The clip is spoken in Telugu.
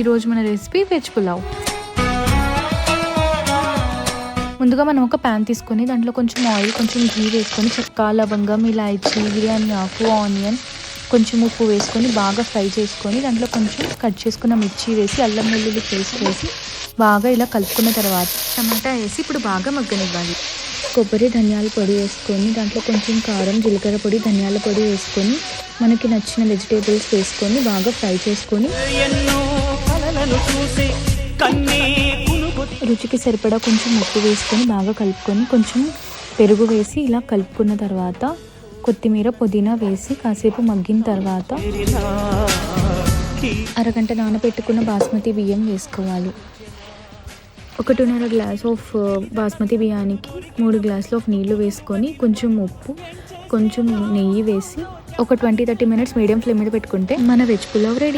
ఈరోజు మన రెసిపీ వెజ్ పులావ్. ముందుగా మనం ఒక ప్యాన్ తీసుకొని దాంట్లో కొంచెం ఆయిల్, కొంచెం ఘీ వేసుకొని చెక్క, లవంగం, ఇలాయచీ, బిర్యానీ ఆకు, ఆనియన్, కొంచెం ఉప్పు వేసుకొని బాగా ఫ్రై చేసుకొని దాంట్లో కొంచెం కట్ చేసుకున్న మిర్చి వేసి, అల్లం వెల్లుల్లి పేస్ట్ వేసి బాగా ఇలా కలుపుకున్న తర్వాత టమాటా వేసి ఇప్పుడు బాగా మగ్గనివ్వాలి. కొబ్బరి, ధనియాల పొడి వేసుకొని దాంట్లో కొంచెం కారం, జీలకర్ర పొడి, ధనియాల పొడి వేసుకొని మనకి నచ్చిన వెజిటేబుల్స్ వేసుకొని బాగా ఫ్రై చేసుకొని రుచికి సరిపడా కొంచెం ఉప్పు వేసుకొని బాగా కలుపుకొని కొంచెం పెరుగు వేసి ఇలా కలుపుకున్న తర్వాత కొత్తిమీర, పుదీనా వేసి కాసేపు మగ్గిన తర్వాత అరగంట నానబెట్టుకున్న బాస్మతి బియ్యం వేసుకోవాలి. 1.5 గ్లాస్ ఆఫ్ బాస్మతి బియ్యానికి 3 గ్లాసులు ఆఫ్ నీళ్లు వేసుకొని కొంచెం ఉప్పు, కొంచెం నెయ్యి వేసి ఒక 20-30 మినిట్స్ మీడియం ఫ్లేమ్ మీద పెట్టుకుంటే మన వెజ్ పులావ్ రెడీ.